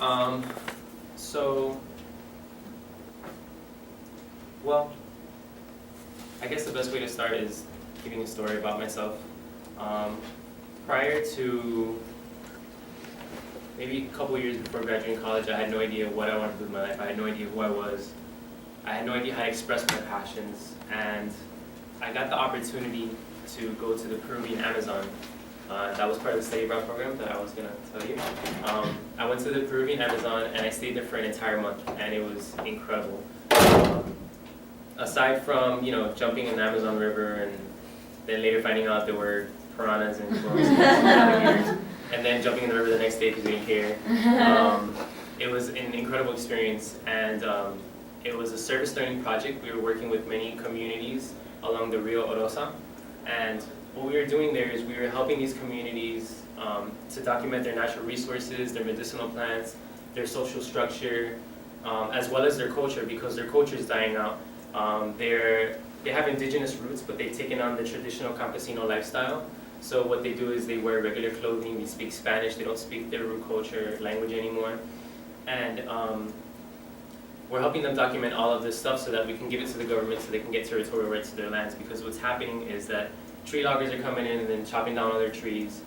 Um, so, well, I guess the best way to start is giving a story about myself. Prior to maybe a couple years before graduating college, I had no idea what I wanted to do with my life. I had no idea who I was. I had no idea how to express my passions. And I got the opportunity to go to the Peruvian Amazon. That was part of the study abroad program that I was going to tell you. I went to the Peruvian Amazon and I stayed there for an entire month, and it was incredible. Aside from, jumping in the Amazon River and then later finding out there were piranhas and worms and then jumping in the river the next day because we didn't care. It was an incredible experience, and it was a service learning project. We were working with many communities along the Rio Orosa, and what we were doing there is we were helping these communities to document their natural resources, their medicinal plants, their social structure, as well as their culture, because their culture is dying out. They have indigenous roots, but they've taken on the traditional campesino lifestyle. So what they do is they wear regular clothing, they speak Spanish, they don't speak their root culture language anymore. And we're helping them document all of this stuff so that we can give it to the government so they can get territorial rights to their lands, because what's happening is that tree loggers are coming in and then chopping down all their trees.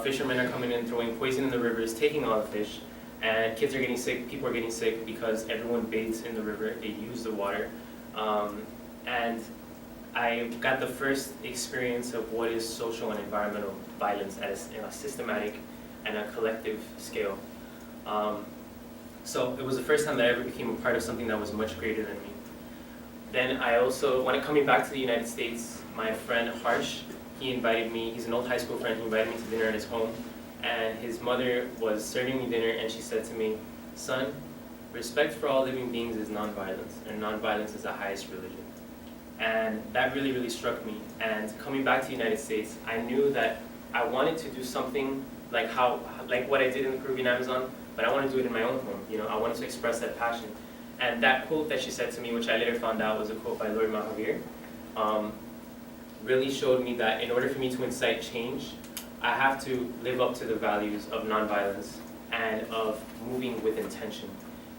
Fishermen are coming in, throwing poison in the rivers, taking all the fish, and kids are getting sick, people are getting sick because everyone bathes in the river, they use the water. And I got the first experience of what is social and environmental violence at a systematic and a collective scale. So it was the first time that I ever became a part of something that was much greater than me. Then I also, when coming back to the United States, my friend Harsh, he invited me, he's an old high school friend, he invited me to dinner at his home, and his mother was serving me dinner, and she said to me, "Son, respect for all living beings is nonviolence, and nonviolence is the highest religion." And that really, really struck me. And coming back to the United States, I knew that I wanted to do something like what I did in the Peruvian Amazon, but I wanted to do it in my own home. I wanted to express that passion. And that quote that she said to me, which I later found out was a quote by Lord Mahavir, really showed me that in order for me to incite change, I have to live up to the values of nonviolence and of moving with intention.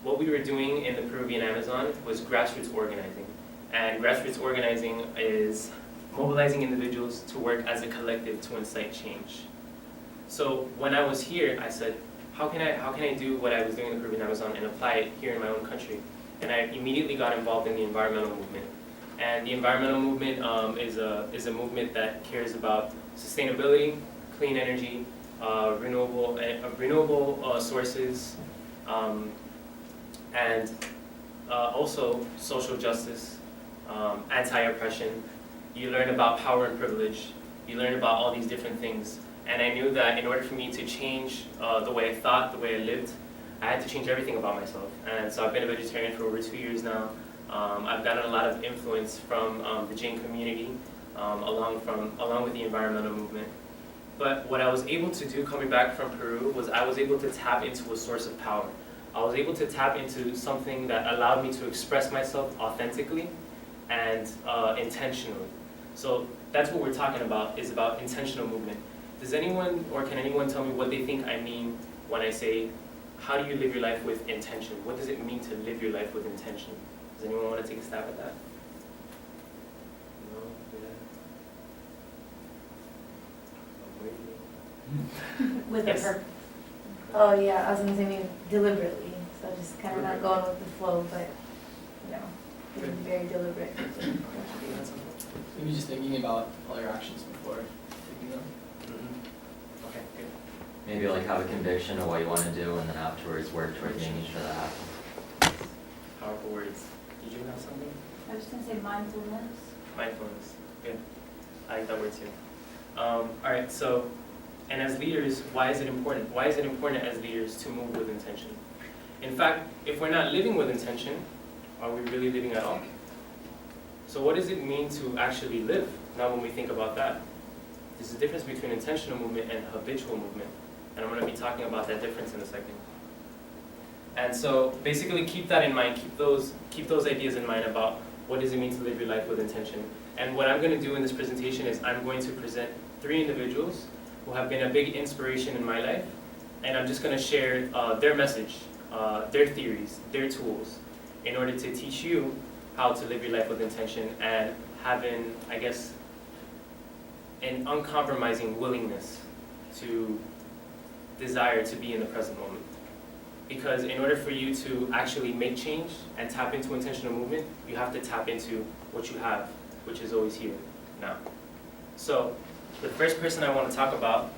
What we were doing in the Peruvian Amazon was grassroots organizing. And grassroots organizing is mobilizing individuals to work as a collective to incite change. So when I was here, I said, how can I do what I was doing in the Peruvian Amazon and apply it here in my own country? And I immediately got involved in the environmental movement. And the environmental movement is a movement that cares about sustainability, clean energy, renewable sources, and also social justice, anti-oppression. You learn about power and privilege. You learn about all these different things. And I knew that in order for me to change the way I thought, the way I lived, I had to change everything about myself. And so I've been a vegetarian for over 2 years now. I've gotten a lot of influence from the Jain community, along with the environmental movement. But what I was able to do coming back from Peru was I was able to tap into a source of power. I was able to tap into something that allowed me to express myself authentically and intentionally. So that's what we're talking about, is about intentional movement. Does anyone, or can anyone tell me what they think I mean when I say, how do you live your life with intention? What does it mean to live your life with intention? Does anyone want to take a stab at that? No? Yeah? With Yes. a purpose. Oh yeah, I was gonna say maybe deliberately, so just kind of not going with the flow, but, being very deliberate. Maybe just thinking about all your actions before taking them. Mm-hmm. Okay, good. Maybe like have a conviction of what you want to do and then afterwards work towards making sure that happens. Powerful words. Did you have something? I was going to say mindfulness. Mindfulness. Good. I like that word too. All right, so, and as leaders, why is it important? Why is it important as leaders to move with intention? In fact, if we're not living with intention, are we really living at all? So what does it mean to actually live? Now when we think about that, there's a difference between intentional movement and habitual movement. And I'm going to be talking about that difference in a second. And so basically keep that in mind, keep those ideas in mind about what does it mean to live your life with intention. And what I'm going to do in this presentation is I'm going to present 3 individuals who have been a big inspiration in my life and I'm just going to share their message, their theories, their tools, in order to teach you how to live your life with intention and having, I guess, an uncompromising willingness to desire to be in the present moment. Because in order for you to actually make change and tap into intentional movement, you have to tap into what you have, which is always here, now. So, the first person I want to talk about,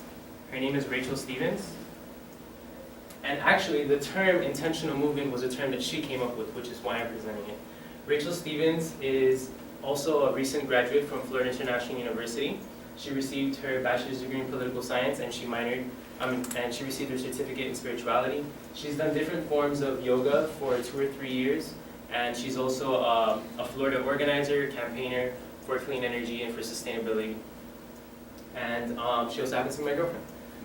her name is Rachel Stevens. And actually, the term intentional movement was a term that she came up with, which is why I'm presenting it. Rachel Stevens is also a recent graduate from Florida International University. She received her bachelor's degree in political science, and she received her certificate in spirituality. She's done different forms of yoga for 2 or 3 years, and she's also a Florida organizer, campaigner for clean energy and for sustainability. And she also happens to be my girlfriend.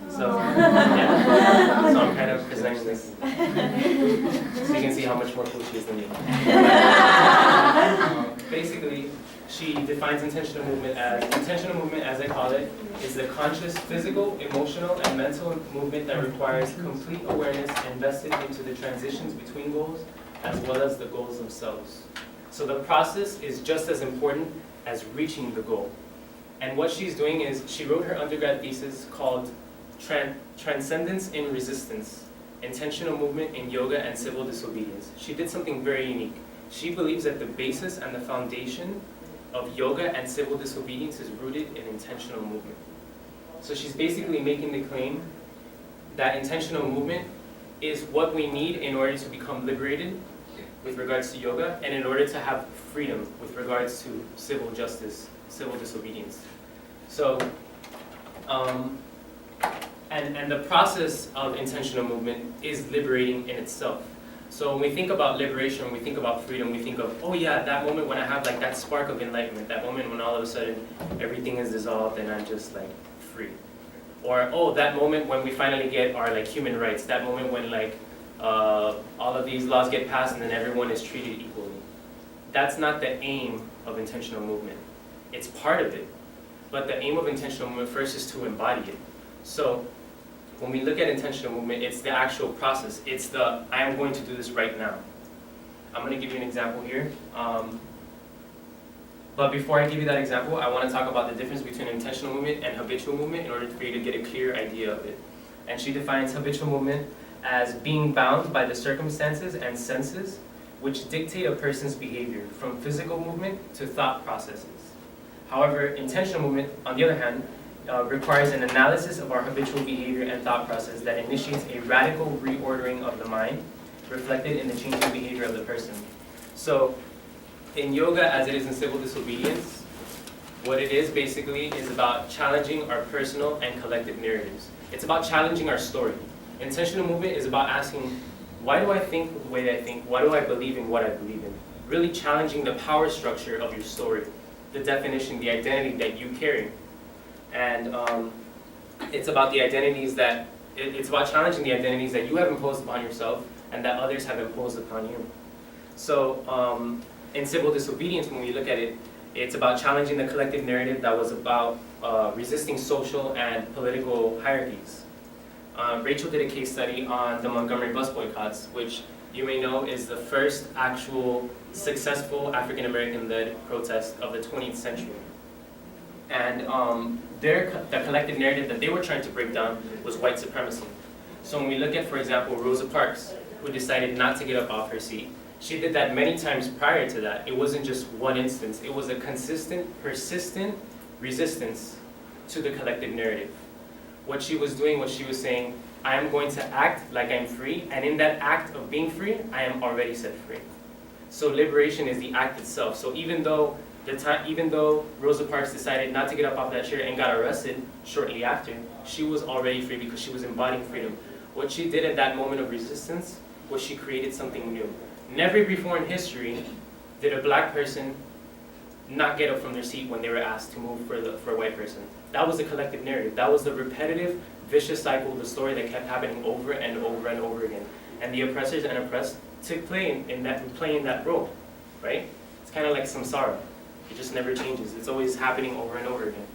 So, yeah. So I'm kind of presenting this so you can see how much more cool she is than me. Basically, she defines intentional movement, as I call it, is the conscious physical, emotional, and mental movement that requires complete awareness invested into the transitions between goals as well as the goals themselves. So the process is just as important as reaching the goal. And what she's doing is, she wrote her undergrad thesis called Transcendence in Resistance, Intentional Movement in Yoga and Civil Disobedience. She did something very unique. She believes that the basis and the foundation of yoga and civil disobedience is rooted in intentional movement. So she's basically making the claim that intentional movement is what we need in order to become liberated with regards to yoga, and in order to have freedom with regards to civil justice, civil disobedience. So, and the process of intentional movement is liberating in itself. So when we think about liberation, when we think about freedom, we think of, oh yeah, that moment when I have like that spark of enlightenment, that moment when all of a sudden everything is dissolved and I'm just like free. Or, oh, that moment when we finally get our like human rights, that moment when like all of these laws get passed and then everyone is treated equally. That's not the aim of intentional movement. It's part of it. But the aim of intentional movement first is to embody it. So when we look at intentional movement, it's the actual process. It's the, I am going to do this right now. I'm going to give you an example here. But before I give you that example, I want to talk about the difference between intentional movement and habitual movement in order for you to get a clear idea of it. And she defines habitual movement as being bound by the circumstances and senses which dictate a person's behavior, from physical movement to thought processes. However, intentional movement, on the other hand, requires an analysis of our habitual behavior and thought process that initiates a radical reordering of the mind, reflected in the changing behavior of the person. So, in yoga, as it is in civil disobedience, what it is basically is about challenging our personal and collective narratives. It's about challenging our story. Intentional movement is about asking, why do I think the way that I think? Why do I believe in what I believe in? Really challenging the power structure of your story, the definition, the identity that you carry. And it's about the identities that, it's about challenging the identities that you have imposed upon yourself and that others have imposed upon you. So in civil disobedience, when we look at it, it's about challenging the collective narrative that was about resisting social and political hierarchies. Rachel did a case study on the Montgomery bus boycotts, which you may know is the first actual successful African-American-led protest of the 20th century. And the collective narrative that they were trying to break down was white supremacy. So when we look at, for example, Rosa Parks, who decided not to get up off her seat, she did that many times prior to that. It wasn't just one instance. It was a consistent, persistent resistance to the collective narrative. What she was doing was she was saying, I am going to act like I'm free, and in that act of being free, I am already set free. So liberation is the act itself. So even though Rosa Parks decided not to get up off that chair and got arrested shortly after, she was already free because she was embodying freedom. What she did at that moment of resistance was she created something new. Never before in history did a black person not get up from their seat when they were asked to move for a white person. That was the collective narrative. That was the repetitive, vicious cycle, the story that kept happening over and over and over again. And the oppressors and oppressed took play in that role, right? It's kind of like samsara. It just never changes. It's always happening over and over again.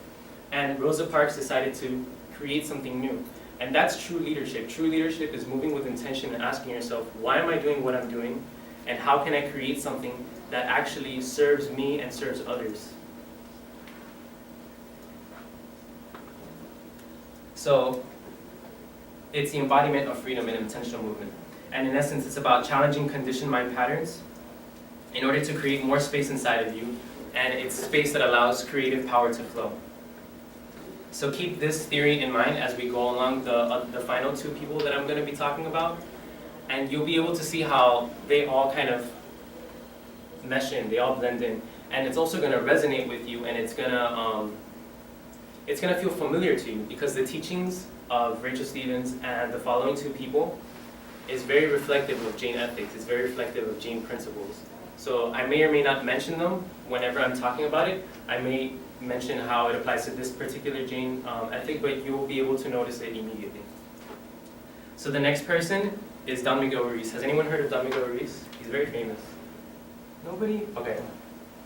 And Rosa Parks decided to create something new. And that's true leadership. True leadership is moving with intention and asking yourself, why am I doing what I'm doing? And how can I create something that actually serves me and serves others? So, it's the embodiment of freedom and intentional movement. And in essence, it's about challenging conditioned mind patterns in order to create more space inside of you, and it's space that allows creative power to flow. So keep this theory in mind as we go along the final two people that I'm going to be talking about, and you'll be able to see how they all kind of mesh in, they all blend in, and it's also going to resonate with you, and it's going to feel familiar to you because the teachings of Rachel Stevens and the following two people is very reflective of Jain ethics. It's very reflective of Jain principles. So I may or may not mention them whenever I'm talking about it. I may mention how it applies to this particular Jain ethic, but you will be able to notice it immediately. So the next person is Don Miguel Ruiz. Has anyone heard of Don Miguel Ruiz? He's very famous. Nobody? Okay.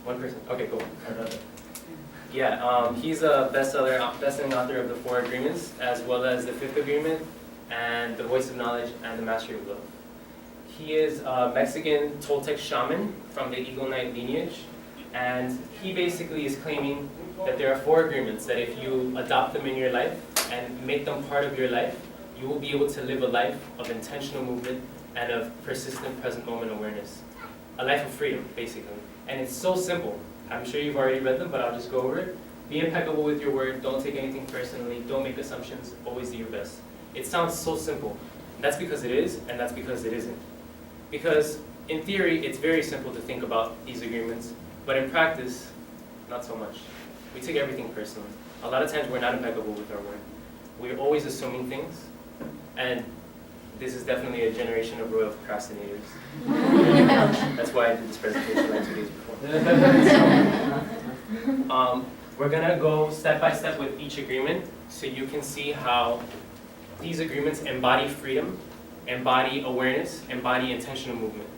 One person. Okay, cool. Yeah, he's a best-selling author of the 4 Agreements, as well as the 5th Agreement, and the Voice of Knowledge, and the Mastery of Love. He is a Mexican Toltec shaman from the Eagle Knight lineage, and he basically is claiming that there are 4 agreements, that if you adopt them in your life and make them part of your life, you will be able to live a life of intentional movement and of persistent present moment awareness. A life of freedom, basically. And it's so simple. I'm sure you've already read them, but I'll just go over it. Be impeccable with your word, don't take anything personally, don't make assumptions, always do your best. It sounds so simple. That's because it is, and that's because it isn't. Because in theory, it's very simple to think about these agreements, but in practice, not so much. We take everything personally. A lot of times we're not impeccable with our word. We're always assuming things, and this is definitely a generation of royal procrastinators. That's why I did this presentation like 2 days before. We're gonna go step by step with each agreement so you can see how these agreements embody freedom, embody awareness, embody intentional movement.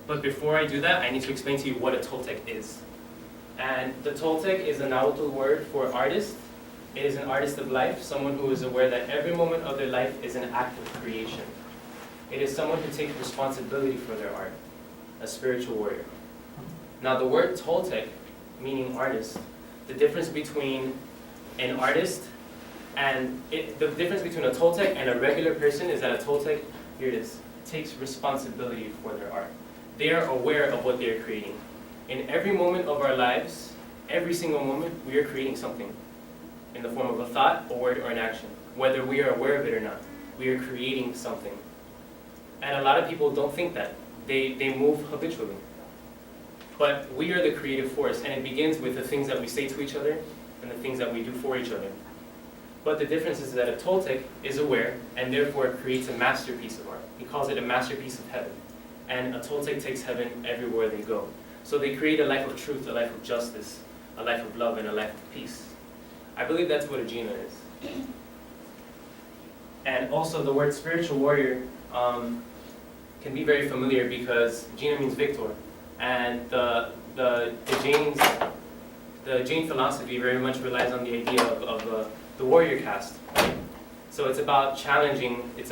But before I do that, I need to explain to you what a Toltec is. And the Toltec is a Nahuatl word for artist. It is an artist of life, someone who is aware that every moment of their life is an act of creation. It is someone who takes responsibility for their art, a spiritual warrior. Now the word Toltec, meaning artist, the difference between an artist and the difference between a Toltec and a regular person is that a Toltec, here it is, takes responsibility for their art. They are aware of what they are creating. In every moment of our lives, every single moment, we are creating something in the form of a thought, a word, or an action. Whether we are aware of it or not, we are creating something. And a lot of people don't think that. They move habitually. But we are the creative force, and it begins with the things that we say to each other and the things that we do for each other. But the difference is that a Toltec is aware and therefore creates a masterpiece of art. He calls it a masterpiece of heaven. And a Toltec takes heaven everywhere they go. So they create a life of truth, a life of justice, a life of love, and a life of peace. I believe that's what a Jina is. And also the word spiritual warrior can be very familiar because Jina means victor. And the Jain philosophy very much relies on the idea of the warrior caste. Right? So it's about challenging. It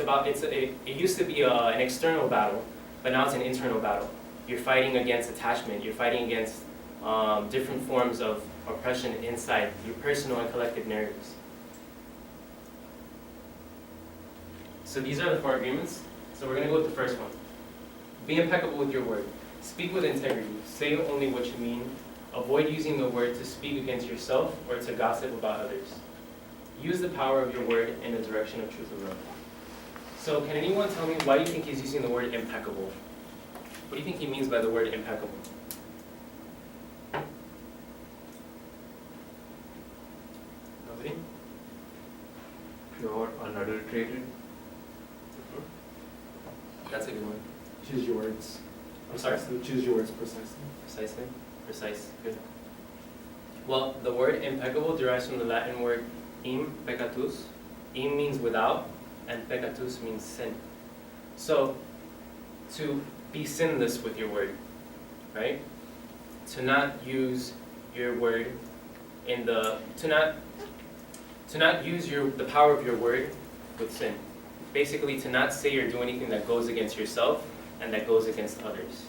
used to be an external battle, but now it's an internal battle. You're fighting against attachment. You're fighting against different forms of oppression inside your personal and collective narratives. So these are the 4 agreements. So we're going to go with the first one. Be impeccable with your word. Speak with integrity. Say only what you mean. Avoid using the word to speak against yourself or to gossip about others. Use the power of your word in the direction of truth and love. So can anyone tell me why do you think he's using the word impeccable? What do you think he means by the word impeccable? Nobody? Pure, unadulterated. That's a good one. Choose your words. I'm sorry? Choose your words precisely. Precisely? Precise. Good. Well, the word impeccable derives from the Latin word im peccatus. Im means without, and peccatus means sin. So, to be sinless with your word, right? To not use your word to not To not use the power of your word with sin. Basically, to not say or do anything that goes against yourself and that goes against others.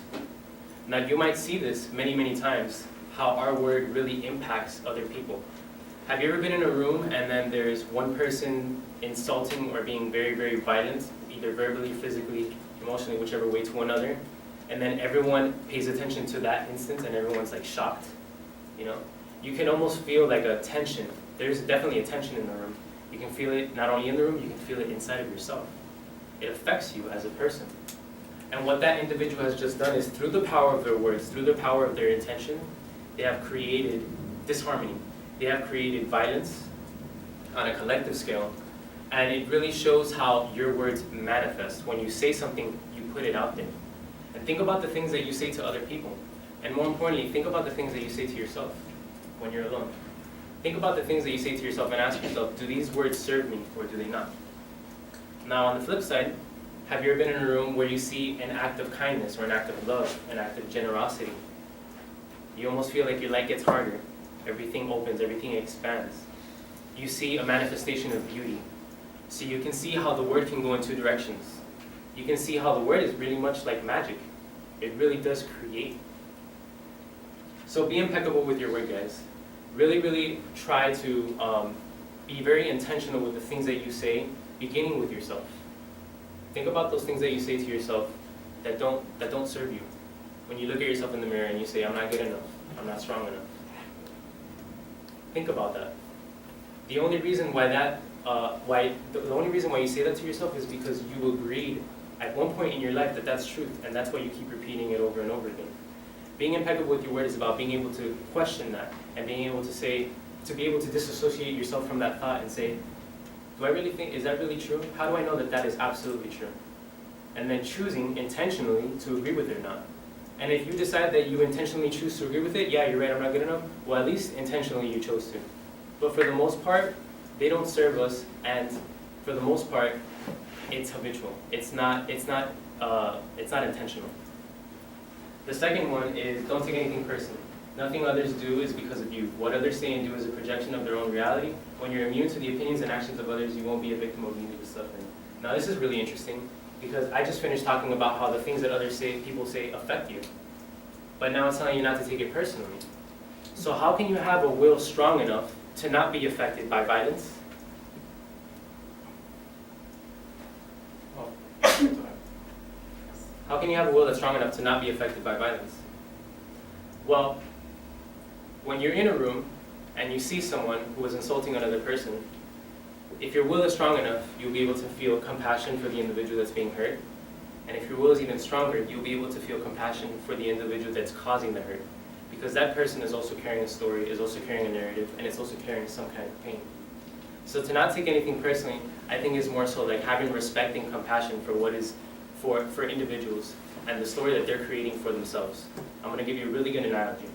Now, you might see this many, many times, how our word really impacts other people. Have you ever been in a room and then there's one person insulting or being very, very violent, either verbally, physically, emotionally, whichever way to another, and then everyone pays attention to that instance and everyone's like shocked, you know? You can almost feel like a tension. There's definitely a tension in the room. You can feel it not only in the room, you can feel it inside of yourself. It affects you as a person. And what that individual has just done is through the power of their words, through the power of their intention, they have created disharmony. They have created violence on a collective scale. And it really shows how your words manifest. When you say something, you put it out there. And think about the things that you say to other people. And more importantly, think about the things that you say to yourself when you're alone. Think about the things that you say to yourself and ask yourself, do these words serve me or do they not? Now on the flip side, have you ever been in a room where you see an act of kindness or an act of love, an act of generosity? You almost feel like your light gets harder. Everything opens, everything expands. You see a manifestation of beauty. So you can see how the word can go in two directions. You can see how the word is really much like magic. It really does create. So be impeccable with your word, guys. Really, really try to be very intentional with the things that you say, beginning with yourself. Think about those things that you say to yourself that don't serve you. When you look at yourself in the mirror and you say, I'm not good enough, I'm not strong enough. Think about that. The only reason why the only reason why you say that to yourself is because you agreed at one point in your life that that's truth, and that's why you keep repeating it over and over again. Being impeccable with your word is about being able to question that and being able to say, to be able to disassociate yourself from that thought and say, do I really think, is that really true? How do I know that that is absolutely true? And then choosing intentionally to agree with it or not. And if you decide that you intentionally choose to agree with it, yeah, you're right, I'm not good enough, well, at least intentionally you chose to. But for the most part, they don't serve us, and for the most part, it's habitual. It's not intentional. The second one is don't take anything personally. Nothing others do is because of you. What others say and do is a projection of their own reality. When you're immune to the opinions and actions of others, you won't be a victim of needless suffering. Now this is really interesting because I just finished talking about how the things that others say, people say, affect you. But now it's telling you not to take it personally. So how can you have a will strong enough to not be affected by violence? How can you have a will that's strong enough to not be affected by violence? Well, when you're in a room and you see someone who is insulting another person, if your will is strong enough, you'll be able to feel compassion for the individual that's being hurt. And if your will is even stronger, you'll be able to feel compassion for the individual that's causing the hurt. Because that person is also carrying a story, is also carrying a narrative, and it's also carrying some kind of pain. So to not take anything personally, I think is more so like having respect and compassion for what is for individuals and the story that they're creating for themselves. I'm going to give you a really good analogy.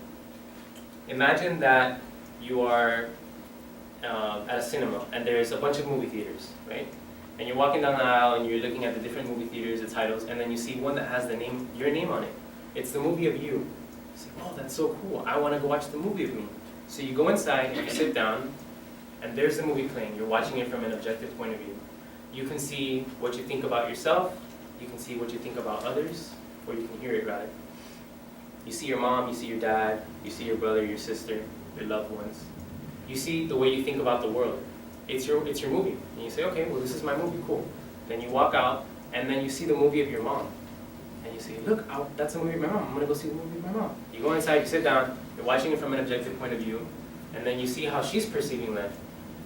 Imagine that you are at a cinema and there's a bunch of movie theaters, right? And you're walking down the aisle and you're looking at the different movie theaters, the titles, and then you see one that has your name on it. It's the movie of you. You say, oh, that's so cool. I want to go watch the movie of me. So you go inside and you sit down, and there's the movie playing. You're watching it from an objective point of view. You can see what you think about yourself. You can see what you think about others, or you can hear it rather. You see your mom, you see your dad, you see your brother, your sister, your loved ones. You see the way you think about the world. It's your movie. And you say, okay, well, this is my movie, cool. Then you walk out, and then you see the movie of your mom. And you say, look, that's the movie of my mom. I'm going to go see the movie of my mom. You go inside, you sit down, you're watching it from an objective point of view, and then you see how she's perceiving life.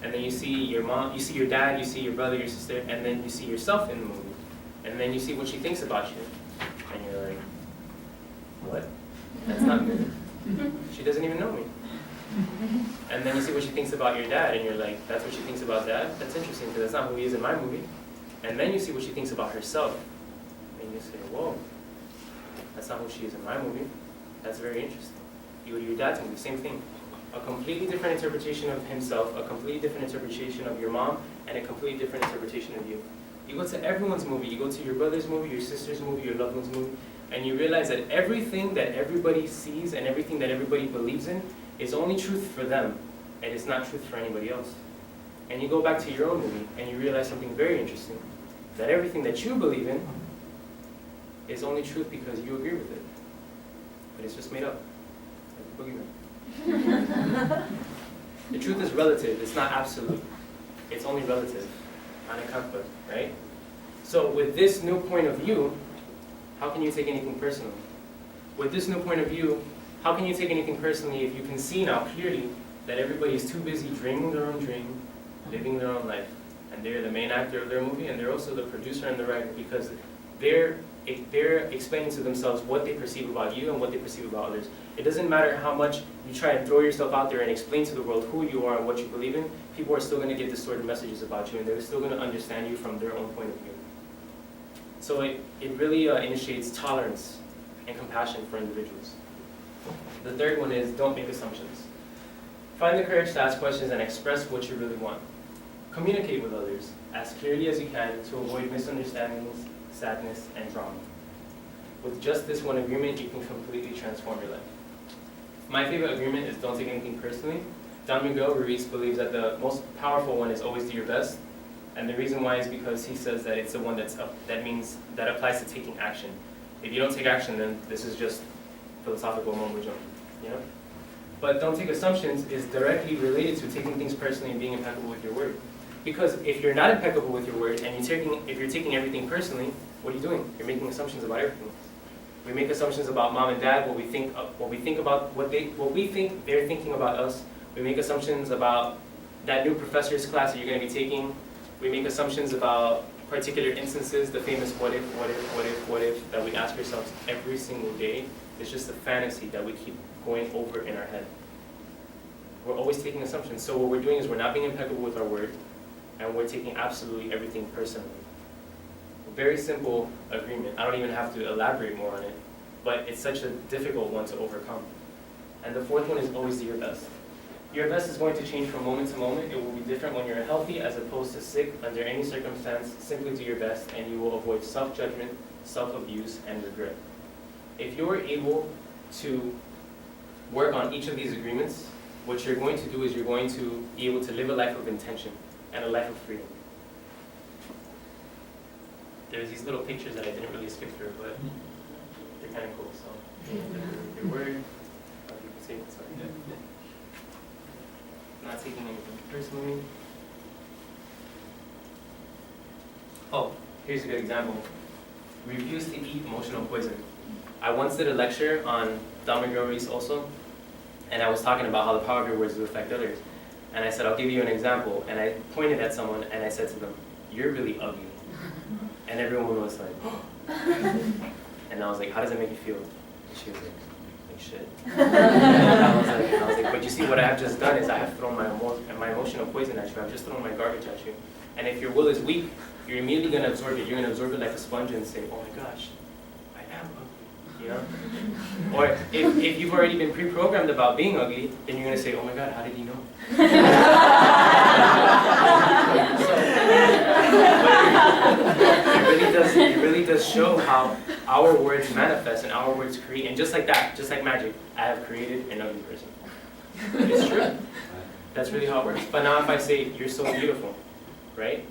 And then you see your mom, you see your dad, you see your brother, your sister, and then you see yourself in the movie. And then you see what she thinks about you. And you're like, what? That's not good. She doesn't even know me. And then you see what she thinks about your dad, and you're like, that's what she thinks about dad? That's interesting, because that's not who he is in my movie. And then you see what she thinks about herself. And you say, whoa, that's not who she is in my movie. That's very interesting. You go to your dad's movie, same thing. A completely different interpretation of himself, a completely different interpretation of your mom, and a completely different interpretation of you. You go to everyone's movie, you go to your brother's movie, your sister's movie, your loved one's movie, and you realize that everything that everybody sees and everything that everybody believes in is only truth for them, and it's not truth for anybody else. and you go back to your own movie and you realize something very interesting, that everything that you believe in is only truth because you agree with it. But it's just made up, like the boogeyman. The truth is relative, it's not absolute. It's only relative, anekantha, right? So with this new point of view, how can you take anything personally? With this new point of view, how can you take anything personally if you can see now clearly that everybody is too busy dreaming their own dream, living their own life, and they're the main actor of their movie, and they're also the producer and the writer, because they're explaining to themselves what they perceive about you and what they perceive about others. It doesn't matter how much you try and throw yourself out there and explain to the world who you are and what you believe in, people are still going to get distorted messages about you, and they're still going to understand you from their own point of view. So it really initiates tolerance and compassion for individuals. The third one is don't make assumptions. Find the courage to ask questions and express what you really want. Communicate with others as clearly as you can to avoid misunderstandings, sadness, and drama. With just this one agreement, you can completely transform your life. My favorite agreement is don't take anything personally. Don Miguel Ruiz believes that the most powerful one is always do your best. And the reason why is because he says that it's the one that applies to taking action. If you don't take action, then this is just philosophical mumbo jumbo, you know? But don't take assumptions is directly related to taking things personally and being impeccable with your word. Because if you're not impeccable with your word and if you're taking everything personally, what are you doing? You're making assumptions about everything. We make assumptions about mom and dad, what we think about what we think they're thinking about us. We make assumptions about that new professor's class that you're going to be taking. We make assumptions about particular instances, the famous what if that we ask ourselves every single day. It's just a fantasy that we keep going over in our head. We're always taking assumptions. So what we're doing is we're not being impeccable with our word, and we're taking absolutely everything personally. A very simple agreement. I don't even have to elaborate more on it, but it's such a difficult one to overcome. And the fourth one is always do your best. Your best is going to change from moment to moment. It will be different when you're healthy as opposed to sick. Under any circumstance, simply do your best and you will avoid self-judgment, self-abuse, and regret. If you're able to work on each of these agreements, what you're going to do is you're going to be able to live a life of intention and a life of freedom. There's these little pictures that I didn't really skip through, but they're kind of cool. So, your word, how do you say it? Sorry. Not taking anything personally. Oh, here's a good example. Refuse to eat emotional poison. I once did a lecture on Don Miguel Ruiz also, and I was talking about how the power of your words will affect others. And I said, I'll give you an example. And I pointed at someone and I said to them, you're really ugly. And everyone was like, and I was like, how does it make you feel? And she was like shit. And I was like, but you see, what I have just done is I have thrown my emotional poison at you. I've just thrown my garbage at you. And if your will is weak, you're immediately going to absorb it. You're going to absorb it like a sponge and say, oh my gosh, I am ugly, you know? Or if you've already been pre-programmed about being ugly, then you're going to say, oh my God, how did he know? It really does show how our words manifest and our words create. And just like that, just like magic, I have created an ugly person. It's true. That's really how it works. But now if I say, you're so beautiful, right?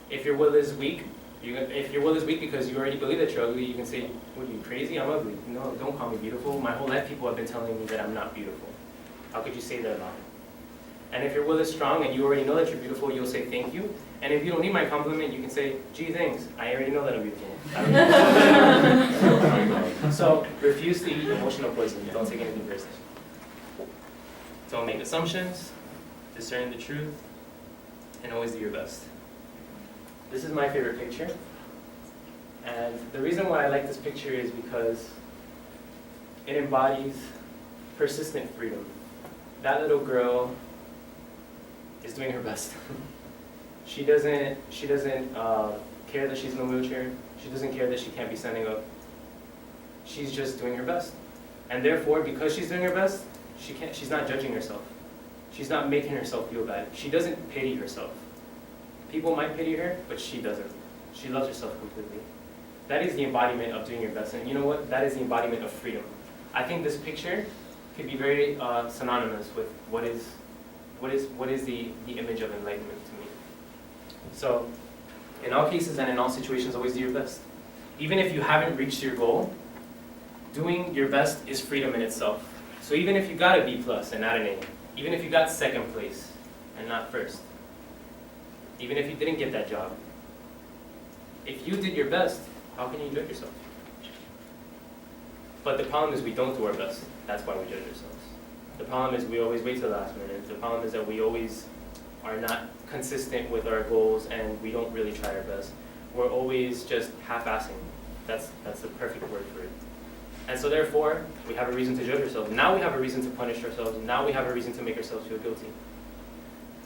If your will is weak, because you already believe that you're ugly, you can say, what are you, crazy? I'm ugly. No, don't call me beautiful. My whole life people have been telling me that I'm not beautiful. How could you say that about me? And if your will is strong and you already know that you're beautiful, you'll say thank you. And if you don't need my compliment, you can say, gee, thanks. I already know that I'm beautiful. So refuse to eat emotional poison. Don't take anything personally. Don't make assumptions. Discern the truth. And always do your best. This is my favorite picture. And the reason why I like this picture is because it embodies persistent freedom. That little girl is doing her best. She doesn't care that she's in a wheelchair. She doesn't care that she can't be standing up. She's just doing her best. And therefore, because she's doing her best, she's not judging herself. She's not making herself feel bad. She doesn't pity herself. People might pity her, but she doesn't. She loves herself completely. That is the embodiment of doing your best. And you know what? That is the embodiment of freedom. I think this picture could be very synonymous with what What is the image of enlightenment to me? So, in all cases and in all situations, always do your best. Even if you haven't reached your goal, doing your best is freedom in itself. So even if you got a B plus and not an A, even if you got second place and not first, even if you didn't get that job, if you did your best, how can you judge yourself? But the problem is we don't do our best. That's why we judge ourselves. The problem is we always wait till the last minute. The problem is that we always are not consistent with our goals and we don't really try our best. We're always just half-assing. That's the perfect word for it. And so therefore, we have a reason to judge ourselves. Now we have a reason to punish ourselves. Now we have a reason to make ourselves feel guilty.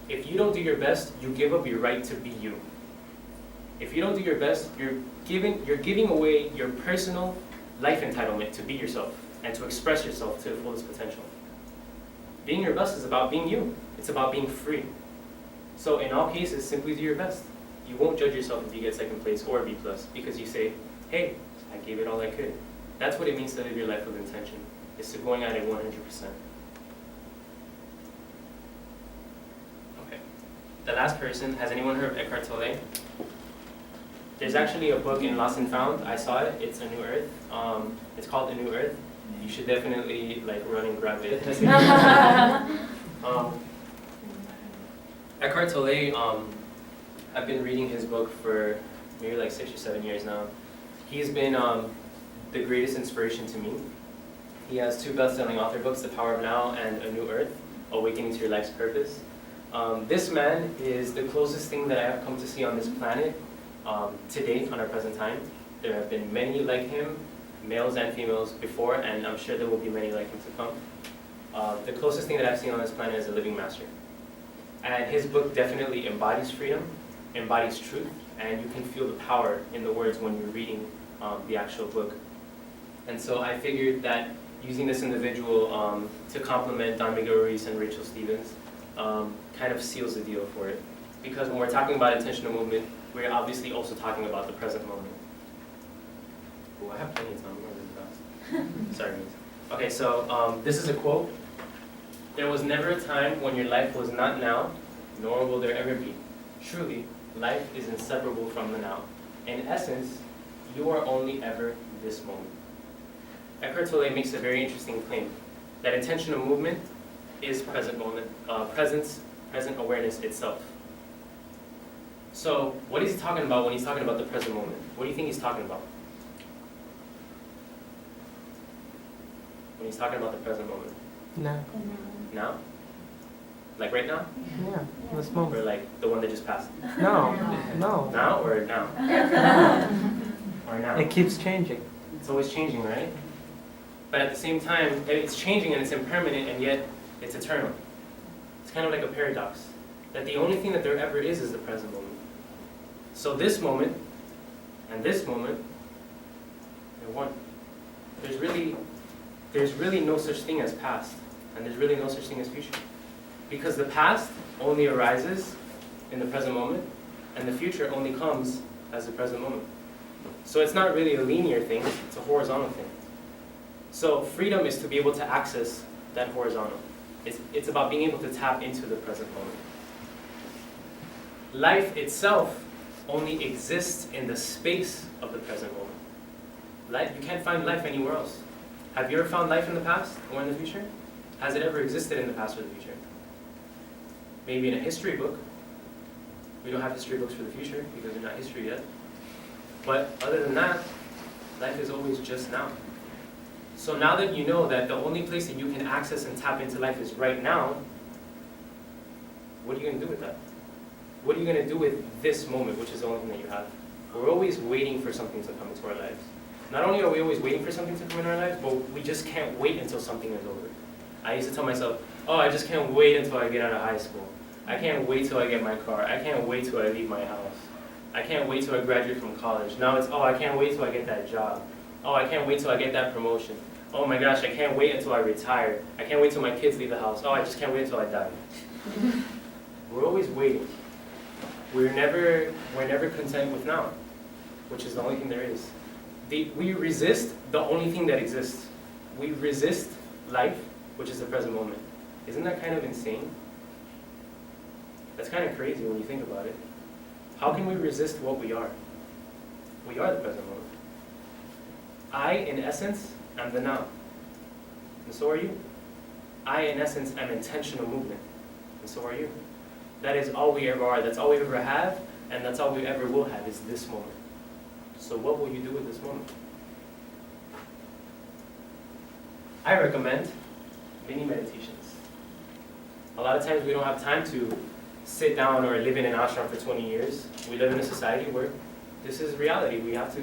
If you don't do your best, you give up your right to be you. If you don't do your best, you're giving away your personal life entitlement to be yourself and to express yourself to the fullest potential. Being your best is about being you. It's about being free. So in all cases, simply do your best. You won't judge yourself if you get second place or a B plus because you say, hey, I gave it all I could. That's what it means to live your life with intention. It's to going at it 100%. Okay. The last person, has anyone heard of Eckhart Tolle? There's actually a book in Lost and Found. I saw it. It's A New Earth. It's called A New Earth. You should definitely run and grab it. Eckhart Tolle, I've been reading his book for maybe 6 or 7 years now. He's been the greatest inspiration to me. He has 2 best-selling author books, The Power of Now and A New Earth, Awakening to Your Life's Purpose. This man is the closest thing that I have come to see on this planet to date, on our present time. There have been many like him, males and females before, and I'm sure there will be many like him to come. The closest thing that I've seen on this planet is a living master. And his book definitely embodies freedom, embodies truth, and you can feel the power in the words when you're reading the actual book. And so I figured that using this individual to complement Don Miguel Ruiz and Rachel Stevens kind of seals the deal for it. Because when we're talking about intentional movement, we're obviously also talking about the present moment. Oh, I have plenty of time. I'm going really fast. Sorry, guys. Okay, so this is a quote. There was never a time when your life was not now, nor will there ever be. Truly, life is inseparable from the now. In essence, you are only ever this moment. Eckhart Tolle makes a very interesting claim that intentional movement is present moment, present awareness itself. So, what is he talking about when he's talking about the present moment? What do you think he's talking about? When he's talking about the present moment? No. Now? Like right now? Yeah. This Or moment. like the one that just passed? No. No. Now or now? Or now? It keeps changing. It's always changing, right? But at the same time, it's changing and it's impermanent and yet it's eternal. It's kind of like a paradox. That the only thing that there ever is the present moment. So this moment and this moment, they're one. There's really no such thing as past, and there's really no such thing as future. Because the past only arises in the present moment, and the future only comes as the present moment. So it's not really a linear thing, it's a horizontal thing. So freedom is to be able to access that horizontal. It's about being able to tap into the present moment. Life itself only exists in the space of the present moment. You can't find life anywhere else. Have you ever found life in the past or in the future? Has it ever existed in the past or the future? Maybe in a history book. We don't have history books for the future because they're not history yet. But other than that, life is always just now. So now that you know that the only place that you can access and tap into life is right now, what are you going to do with that? What are you going to do with this moment, which is the only thing that you have? We're always waiting for something to come into our lives. Not only are we always waiting for something to come into our lives, but we just can't wait until something is over. I used to tell myself, oh, I just can't wait until I get out of high school. I can't wait till I get my car. I can't wait till I leave my house. I can't wait till I graduate from college. Now it's, oh, I can't wait till I get that job. Oh, I can't wait till I get that promotion. Oh my gosh, I can't wait until I retire. I can't wait till my kids leave the house. Oh, I just can't wait until I die. We're always waiting. We're never content with now, which is the only thing there is. We resist the only thing that exists. We resist life, which is the present moment. Isn't that kind of insane? That's kind of crazy when you think about it. How can we resist what we are? We are the present moment. I, in essence, am the now. And so are you. I, in essence, am intentional movement. And so are you. That is all we ever are. That's all we ever have, and that's all we ever will have is this moment. So what will you do with this moment? I recommend mini meditations. A lot of times we don't have time to sit down or live in an ashram for 20 years. We live in a society where this is reality. We have to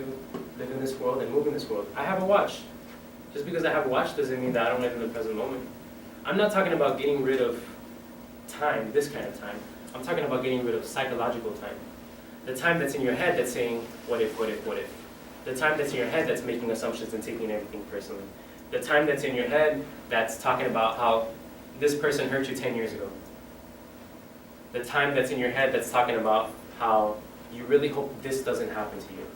live in this world and move in this world. I have a watch. Just because I have a watch doesn't mean that I don't live in the present moment. I'm not talking about getting rid of time, this kind of time. I'm talking about getting rid of psychological time. The time that's in your head that's saying, what if, what if, what if? The time that's in your head that's making assumptions and taking everything personally. The time that's in your head that's talking about how this person hurt you 10 years ago. The time that's in your head that's talking about how you really hope this doesn't happen to you.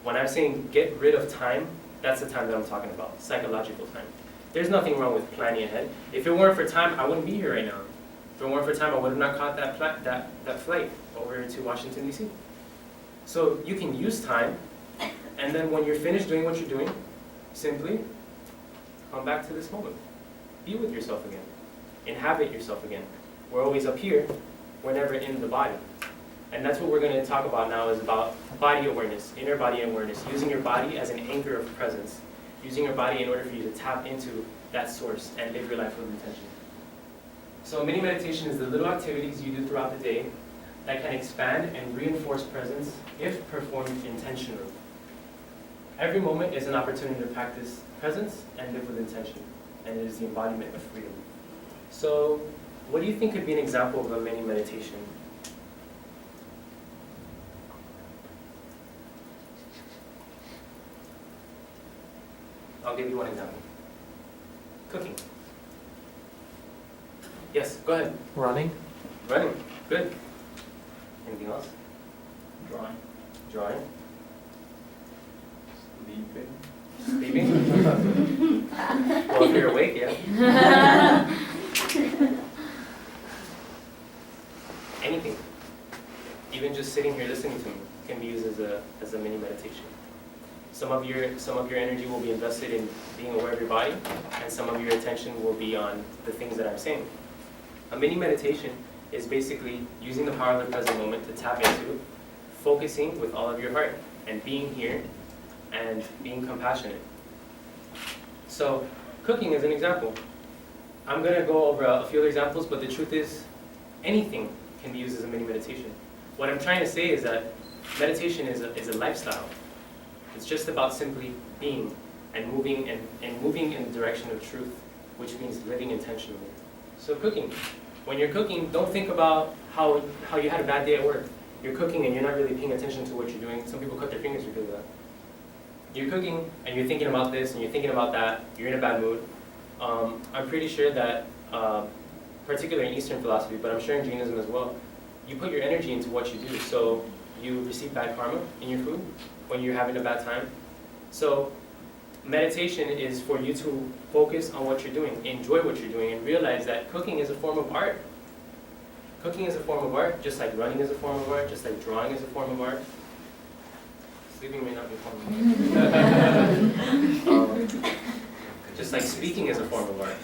When I'm saying get rid of time, that's the time that I'm talking about, psychological time. There's nothing wrong with planning ahead. If it weren't for time, I wouldn't be here right now. If it weren't for time, I would have not caught that flight over to Washington, D.C. So you can use time, and then when you're finished doing what you're doing, simply come back to this moment. Be with yourself again. Inhabit yourself again. We're always up here. We're never in the body. And that's what we're going to talk about now, is about body awareness, inner body awareness, using your body as an anchor of presence, using your body in order for you to tap into that source and live your life with intention. So mini meditation is the little activities you do throughout the day that can expand and reinforce presence if performed intentionally. Every moment is an opportunity to practice presence and live with intention, and it is the embodiment of freedom. So what do you think could be an example of a mini meditation? I'll give you one example. Cooking. Yes, go ahead. Running. Running. Good. Anything else? Drawing. Drawing. Sleeping. Sleeping? Well, if you're awake, yeah. Anything. Even just sitting here listening to me can be used as a mini meditation. Some of your energy will be invested in being aware of your body, and some of your attention will be on the things that I'm saying. A mini meditation is basically using the power of the present moment to tap into focusing with all of your heart and being here and being compassionate. So cooking is an example. I'm going to go over a few other examples, but the truth is anything can be used as a mini meditation. What I'm trying to say is that meditation is a lifestyle. It's just about simply being and moving and moving in the direction of truth, which means living intentionally. So cooking. When you're cooking, don't think about how you had a bad day at work. You're cooking and you're not really paying attention to what you're doing. Some people cut their fingers because of that. You're cooking and you're thinking about this and you're thinking about that. You're in a bad mood. I'm pretty sure that, particularly in Eastern philosophy, but I'm sure in Jainism as well, you put your energy into what you do. So you receive bad karma in your food when you're having a bad time. So meditation is for you to focus on what you're doing, enjoy what you're doing, and realize that cooking is a form of art. Cooking is a form of art, just like running is a form of art, just like drawing is a form of art. Sleeping may not be a form of art. Just like speaking is a form of art.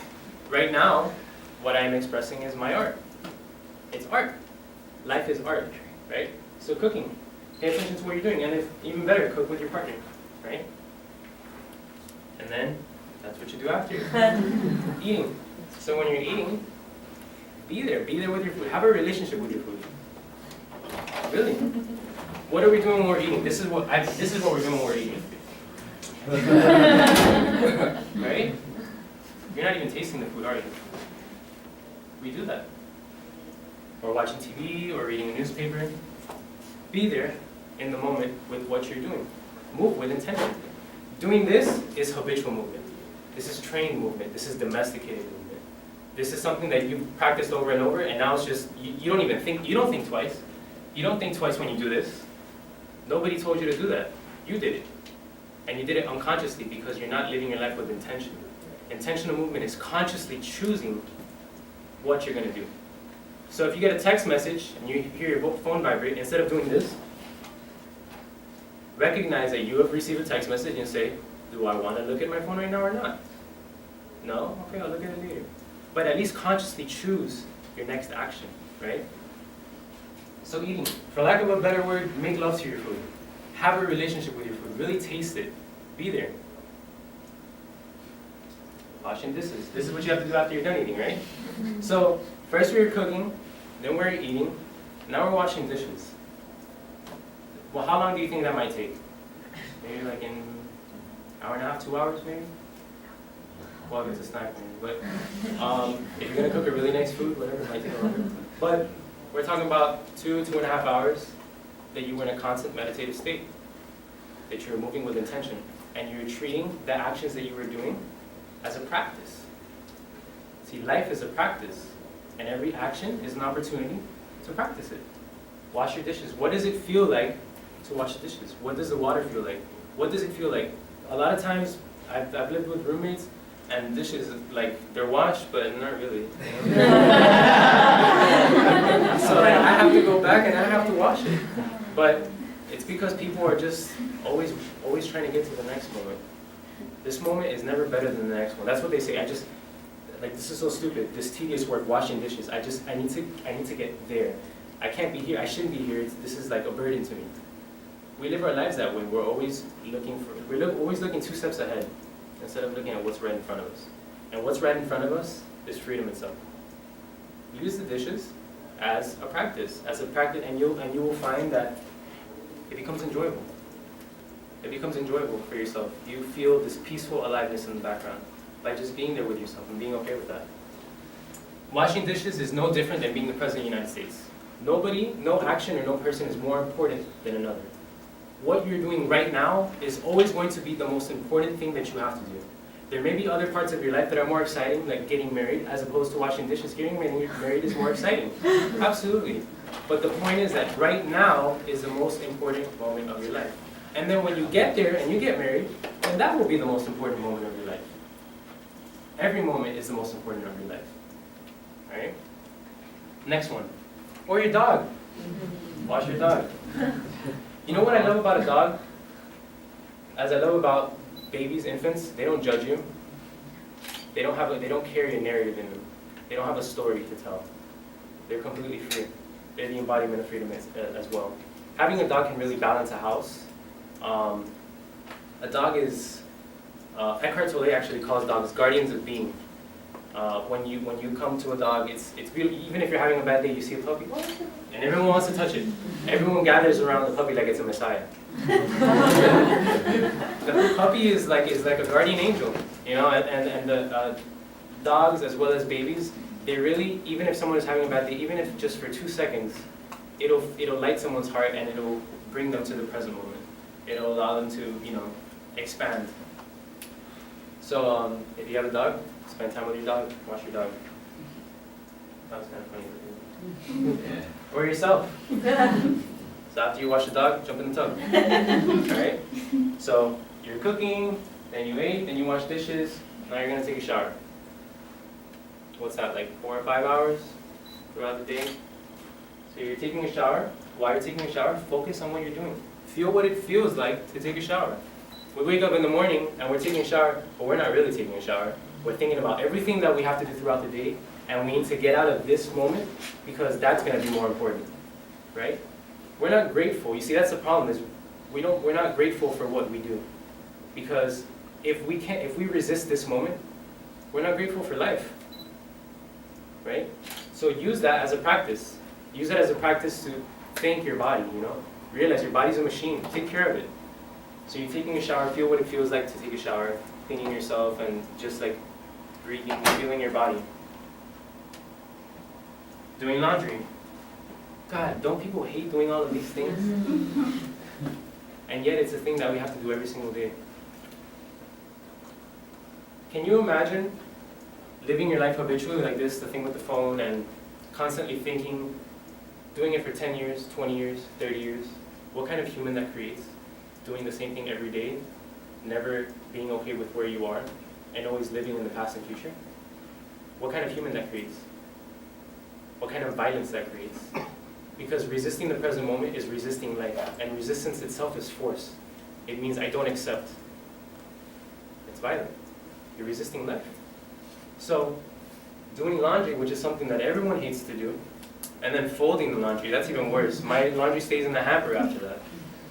Right now, what I'm expressing is my art. It's art. Life is art, right? So cooking, pay attention to what you're doing, and if even better, cook with your partner, right? And then that's what you do after. Eating. So when you're eating, be there with your food. Have a relationship with your food. Really. What are we doing when we're eating? This is what we're doing when we're eating. Right? You're not even tasting the food, are you? We do that. Or watching TV, or reading a newspaper. Be there in the moment with what you're doing. Move with intention. Doing this is habitual movement. This is trained movement. This is domesticated movement. This is something that you've practiced over and over, and now it's just, you don't even think, you don't think twice. You don't think twice when you do this. Nobody told you to do that. You did it. And you did it unconsciously because you're not living your life with intention. Intentional movement is consciously choosing what you're going to do. So if you get a text message and you hear your phone vibrate, instead of doing this, recognize that you have received a text message and say, do I want to look at my phone right now or not? No? Okay, I'll look at it later. But at least consciously choose your next action, right? So eating, for lack of a better word, make love to your food. Have a relationship with your food. Really taste it. Be there. Washing dishes. This is what you have to do after you're done eating, right? So first we were cooking, then we're eating, now we're washing dishes. Well, how long do you think that might take? Maybe like in an hour and a half, 2 hours maybe? Well, it's a snack maybe, but if you're gonna cook a really nice food, whatever, it might take longer. But we're talking about 2.5 hours that you were in a constant meditative state, that you're moving with intention, and you're treating the actions that you were doing as a practice. See, life is a practice, and every action is an opportunity to practice it. Wash your dishes. What does it feel like to wash the dishes? What does the water feel like? What does it feel like? A lot of times, I've lived with roommates, and dishes, like, they're washed, but not really. You know? So like, I have to go back and I have to wash it. But it's because people are just always trying to get to the next moment. This moment is never better than the next one. That's what they say. This is so stupid. This tedious work, washing dishes. I need to get there. I can't be here. I shouldn't be here. This is like a burden to me. We live our lives that way. We're always always looking 2 steps ahead instead of looking at what's right in front of us. And what's right in front of us is freedom itself. Use the dishes as a practice, and you will find that it becomes enjoyable. It becomes enjoyable for yourself. You feel this peaceful aliveness in the background by just being there with yourself and being okay with that. Washing dishes is no different than being the President of the United States. Nobody, no action, or no person is more important than another. What you're doing right now is always going to be the most important thing that you have to do. There may be other parts of your life that are more exciting, like getting married, as opposed to washing dishes. Getting married is more exciting. Absolutely. But the point is that right now is the most important moment of your life. And then when you get there and you get married, then that will be the most important moment of your life. Every moment is the most important of your life. Alright? Next one. Or your dog. Wash your dog. You know what I love about a dog? As I love about babies, infants, they don't judge you. They don't carry a narrative in them. They don't have a story to tell. They're completely free. They're the embodiment of freedom as well. Having a dog can really balance a house. A dog is, Eckhart Tolle actually calls dogs guardians of being. When you come to a dog, it's beautiful. Even if you're having a bad day, you see a puppy, and everyone wants to touch it. Everyone gathers around the puppy like it's a messiah. The puppy is like a guardian angel, you know. And the dogs as well as babies, they really, even if someone is having a bad day, even if just for 2 seconds, it'll light someone's heart and it'll bring them to the present moment. It'll allow them to, expand. So if you have a dog, spend time with your dog, wash your dog. That was kind of funny. Yeah. Or yourself. So after you wash the dog, jump in the tub. Alright? So you're cooking, then you ate, then you wash dishes, now you're going to take a shower. What's that, like 4 or 5 hours throughout the day? So you're taking a shower. While you're taking a shower, focus on what you're doing. Feel what it feels like to take a shower. We wake up in the morning and we're taking a shower, but we're not really taking a shower. We're thinking about everything that we have to do throughout the day, and we need to get out of this moment because that's going to be more important, right? We're not grateful. You see, that's the problem is we're not grateful for what we do, because if we resist this moment, we're not grateful for life, right? So use that as a practice. Use that as a practice to thank your body. Realize your body's a machine. Take care of it. So you're taking a shower. Feel what it feels like to take a shower, cleaning yourself, and just like breathing, feeling your body. Doing laundry. God, don't people hate doing all of these things? And yet it's a thing that we have to do every single day. Can you imagine living your life habitually like this, the thing with the phone, and constantly thinking, doing it for 10 years, 20 years, 30 years? What kind of human that creates? Doing the same thing every day, never being okay with where you are, and always living in the past and future? What kind of human that creates? what kind of violence that creates. Because resisting the present moment is resisting life, and resistance itself is force. It means I don't accept. It's violent. You're resisting life. So, doing laundry, which is something that everyone hates to do, and then folding the laundry, that's even worse. My laundry stays in the hamper after that.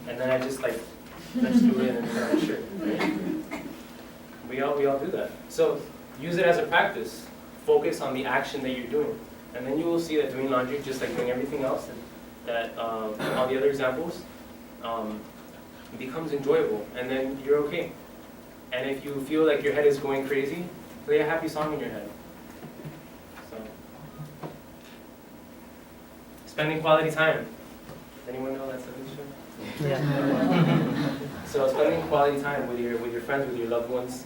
And then I just do it and put on a shirt. Right? We all do that. So use it as a practice. Focus on the action that you're doing. And then you will see that doing laundry, just like doing everything else, and that all the other examples, becomes enjoyable. And then you're okay. And if you feel like your head is going crazy, play a happy song in your head. So, spending quality time. Does anyone know that's a Yeah. So spending quality time with your friends, with your loved ones.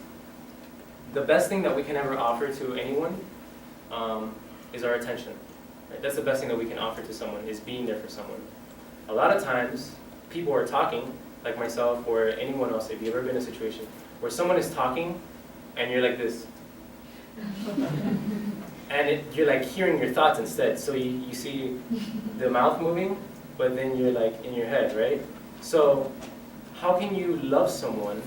The best thing that we can ever offer to anyone is our attention. Right? That's the best thing that we can offer to someone, is being there for someone. A lot of times, people are talking, like myself or anyone else, if you've ever been in a situation where someone is talking and you're like this. And you're like hearing your thoughts instead. So you see the mouth moving, but then you're like in your head, right? So how can you love someone?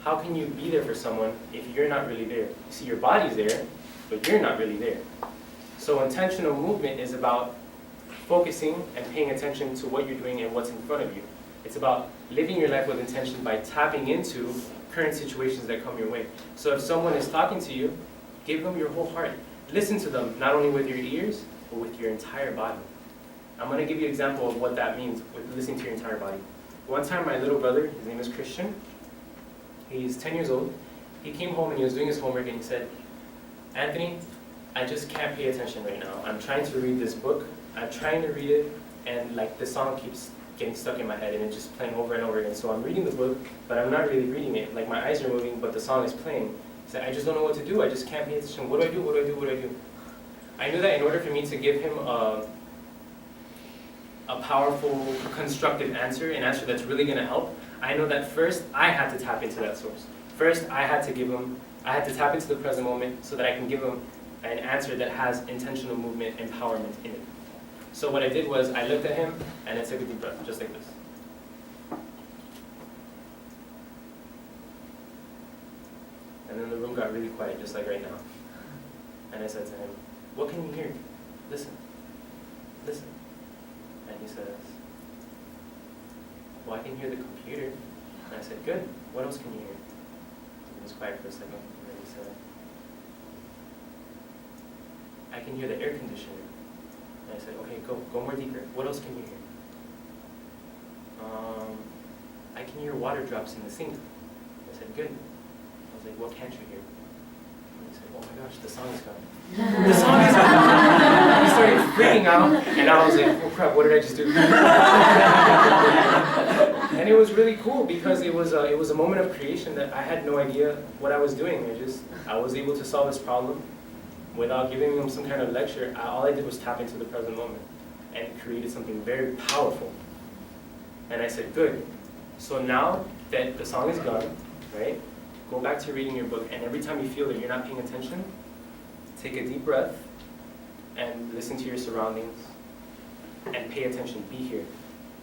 How can you be there for someone if you're not really there? You see, your body's there, but you're not really there. So intentional movement is about focusing and paying attention to what you're doing and what's in front of you. It's about living your life with intention by tapping into current situations that come your way. So if someone is talking to you, give them your whole heart. Listen to them, not only with your ears, but with your entire body. I'm going to give you an example of what that means with listening to your entire body. One time my little brother, his name is Christian, he's 10 years old, he came home and he was doing his homework and he said, Anthony, I just can't pay attention right now. I'm trying to read this book, I'm trying to read it, and like the song keeps getting stuck in my head and it's just playing over and over again. So I'm reading the book, but I'm not really reading it. Like my eyes are moving, but the song is playing. He said, I just don't know what to do. I just can't pay attention. What do I do? What do I do? What do I do? I knew that in order for me to give him a powerful, constructive answer, an answer that's really going to help, I know that first I had to tap into that source. First, I had to tap into the present moment so that I can give him an answer that has intentional movement, empowerment in it. So what I did was I looked at him and I took a deep breath, just like this. And then the room got really quiet, just like right now. And I said to him, what can you hear? Listen. Listen. And he says, well, I can hear the computer. And I said, good. What else can you hear? He was quiet for a second. And then he said, I can hear the air conditioner. And I said, okay, go more deeper. What else can you hear? I can hear water drops in the sink. I said, good. I was like, what can't you hear? And he said, oh my gosh, the song is gone. The song is gone. He started freaking out, and I was like, oh crap, what did I just do? And it was really cool because it was a moment of creation that I had no idea what I was doing. I was able to solve this problem without giving him some kind of lecture. All I did was tap into the present moment and created something very powerful. And I said, good. So now that the song is gone, right, go back to reading your book, and every time you feel that you're not paying attention, take a deep breath and listen to your surroundings and pay attention, be here.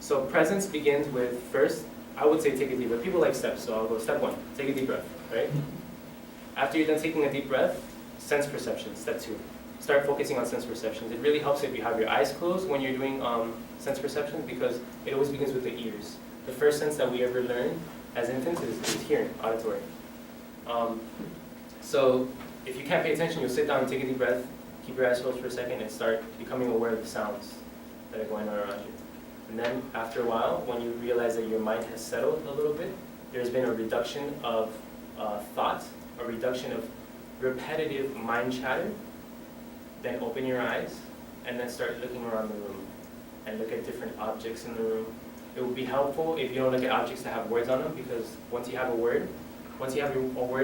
So presence begins with, first, I would say take a deep breath. People like steps, so I'll go step one, take a deep breath, right? After you're done taking a deep breath, sense perception, step two. Start focusing on sense perceptions. It really helps if you have your eyes closed when you're doing sense perceptions because it always begins with the ears. The first sense that we ever learn as infants is hearing, auditory. So if you can't pay attention, you'll sit down and take a deep breath, keep your eyes closed for a second, and start becoming aware of the sounds that are going on around you. And then after a while, when you realize that your mind has settled a little bit, there's been a reduction of thought, a reduction of repetitive mind chatter, then open your eyes and then start looking around the room and look at different objects in the room. It would be helpful if you don't look at objects that have words on them because once you have a word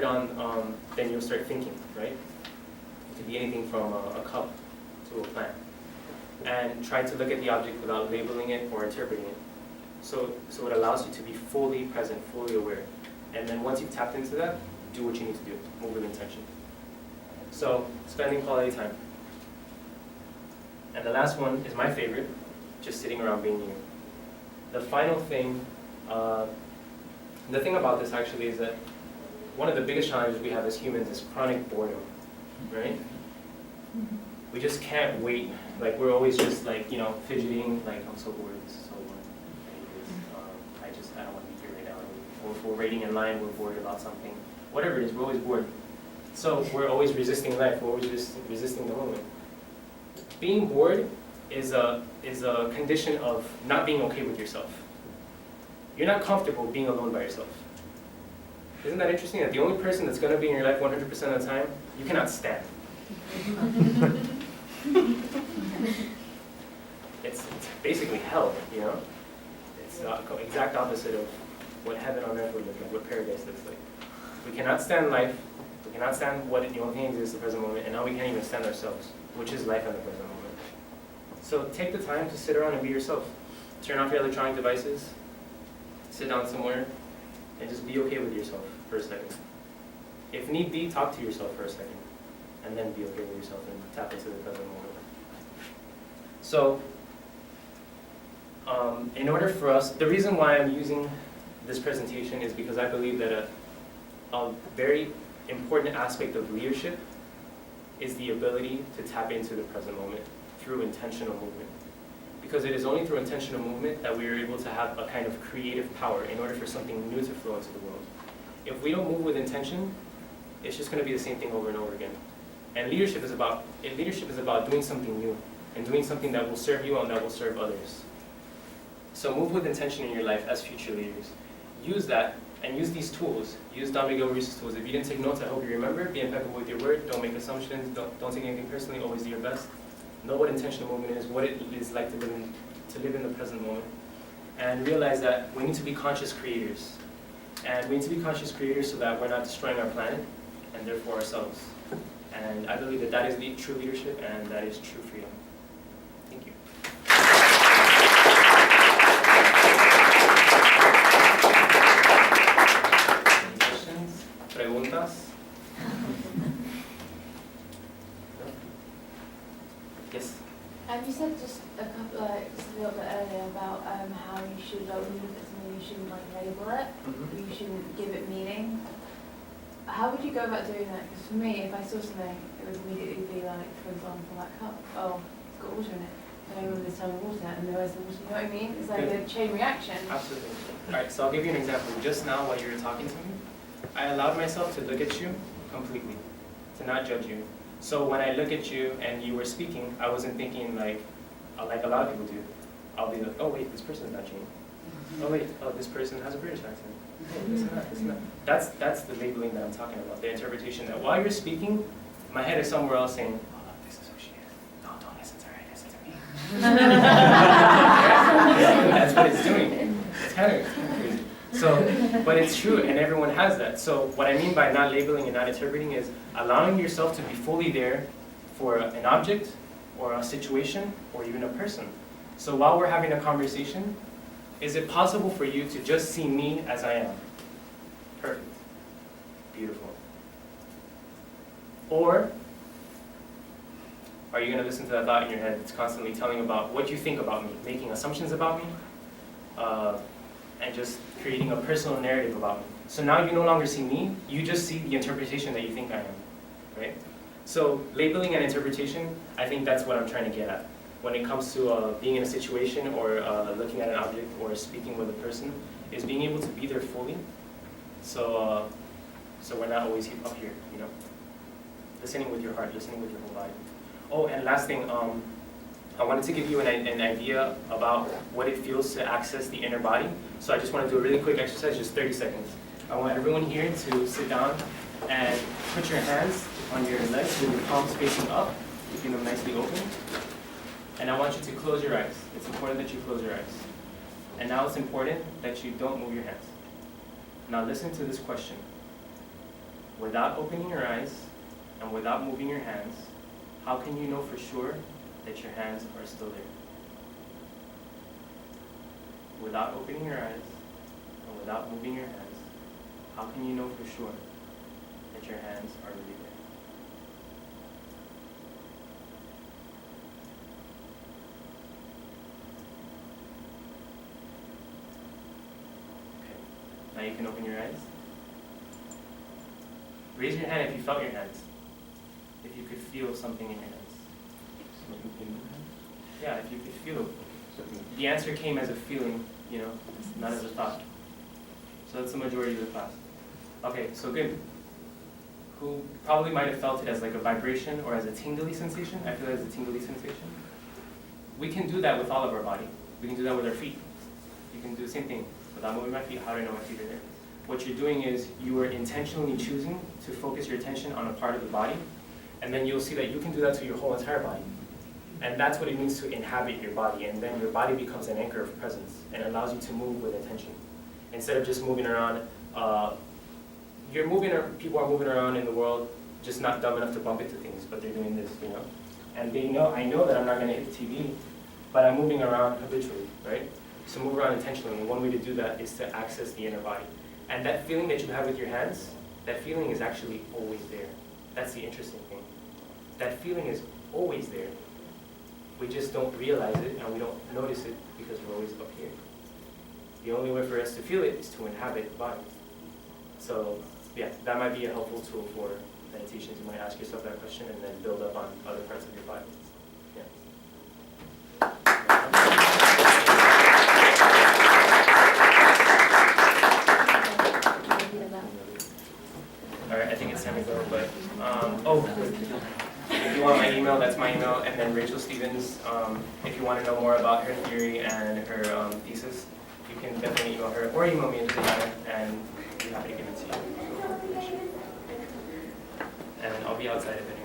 on, then you'll start thinking, right? It could be anything from a cup to a plant. And try to look at the object without labeling it or interpreting it. So it allows you to be fully present, fully aware. And then once you've tapped into that, do what you need to do, move with intention. So, spending quality time. And the last one is my favorite, just sitting around being you. The final thing, the thing about this actually is that one of the biggest challenges we have as humans is chronic boredom, right? We just can't wait. Like we're always just like, you know, fidgeting, like I'm so bored, this is so boring. I don't want to be here right now. Or if we're waiting in line, we're bored about something. Whatever it is, we're always bored. So we're always resisting life, we're always resisting the moment. Being bored is a condition of not being okay with yourself. You're not comfortable being alone by yourself. Isn't that interesting that the only person that's going to be in your life 100% of the time, you cannot stand? It's basically hell, you know? It's the exact opposite of what heaven on earth would look like, what paradise looks like. We cannot stand life, we cannot stand what the only thing exists in the present moment, and now we can't even stand ourselves, which is life in the present moment. So take the time to sit around and be yourself. Turn off your electronic devices, sit down somewhere, and just be okay with yourself for a second. If need be, talk to yourself for a second, and then be okay with yourself and tap into the present moment. So, in order for us, the reason why I'm using this presentation is because I believe that a very important aspect of leadership is the ability to tap into the present moment through intentional movement. Because it is only through intentional movement that we are able to have a kind of creative power in order for something new to flow into the world. If we don't move with intention, it's just going to be the same thing over and over again. And leadership is about doing something new and doing something that will serve you and that will serve others. So move with intention in your life as future leaders. Use that and use these tools. Use Don Miguel Ruiz's tools. If you didn't take notes, I hope you remember. Be impeccable with your word. Don't make assumptions. Don't take anything personally. Always do your best. Know what intentional movement is, what it is like to live in the present moment. And realize that we need to be conscious creators. And we need to be conscious creators so that we're not destroying our planet and therefore ourselves. And I believe that that is true leadership and that is true freedom. Thank you. Any questions? Preguntas? No? Yes? You said just a little bit earlier about how you should, when you look at something, you shouldn't label it, you shouldn't give it meaning. How would you go about doing that? Because for me, if I saw something, it would immediately be like, for example, that cup. Oh, it's got water in it. Then I remember this time of water, and there was the water. You know what I mean? It's like a chain reaction. Absolutely. All right, so I'll give you an example. Just now, while you were talking to me, I allowed myself to look at you completely, to not judge you. So when I look at you and you were speaking, I wasn't thinking like a lot of people do. I'll be like, oh wait, this person's not Jane. Oh wait, this person has a British accent. Oh, this and that, this and that. That's the labeling that I'm talking about, the interpretation that while you're speaking, my head is somewhere else saying, oh look, this is who she is. No, don't listen to her, listen to me. That's what it's doing. It's kind of crazy. So, but it's true, and everyone has that. So what I mean by not labeling and not interpreting is allowing yourself to be fully there for an object or a situation or even a person. So while we're having a conversation, is it possible for you to just see me as I am? Perfect. Beautiful. Or are you going to listen to that thought in your head that's constantly telling about what you think about me, making assumptions about me, and just creating a personal narrative about me? So now you no longer see me, you just see the interpretation that you think I am, right? So labeling and interpretation, I think that's what I'm trying to get at. When it comes to being in a situation or looking at an object or speaking with a person, is being able to be there fully. So we're not always up here, you know? Listening with your heart, listening with your whole body. Oh, and last thing, I wanted to give you an idea about what it feels to access the inner body. So I just want to do a really quick exercise, just 30 seconds. I want everyone here to sit down and put your hands on your legs with your palms facing up, keeping them nicely open. And I want you to close your eyes. It's important that you close your eyes. And now it's important that you don't move your hands. Now listen to this question. Without opening your eyes and without moving your hands, how can you know for sure that your hands are still there? Without opening your eyes and without moving your hands, how can you know for sure that your hands are really there? Now you can open your eyes. Raise your hand if you felt your hands. If you could feel something in your hands. Yeah, if you could feel. The answer came as a feeling, you know, not as a thought. So that's the majority of the class. Okay, so good. Who probably might have felt it as like a vibration or as a tingly sensation? I feel it as a tingly sensation. We can do that with all of our body. We can do that with our feet. You can do the same thing. Without moving my feet, how do I know my feet are there? What you're doing is you are intentionally choosing to focus your attention on a part of the body, and then you'll see that you can do that to your whole entire body. And that's what it means to inhabit your body, and then your body becomes an anchor of presence and allows you to move with intention. Instead of just moving around, people are moving around in the world just not dumb enough to bump into things, but they're doing this, you know? And they know, I know that I'm not gonna hit the TV, but I'm moving around habitually, right? So move around intentionally, and one way to do that is to access the inner body. And that feeling that you have with your hands, that feeling is actually always there. That's the interesting thing. That feeling is always there. We just don't realize it and we don't notice it because we're always up here. The only way for us to feel it is to inhabit the body. So yeah, that might be a helpful tool for meditations. You might ask yourself that question and then build up on other parts of your body. Yeah. All right, I think it's time to go, but if you want my email, that's my email, and then Rachel Stevens, if you want to know more about her theory and her thesis, you can definitely email her, or email me, it doesn't matter, and I'll be happy to give it to you. And I'll be outside if anyone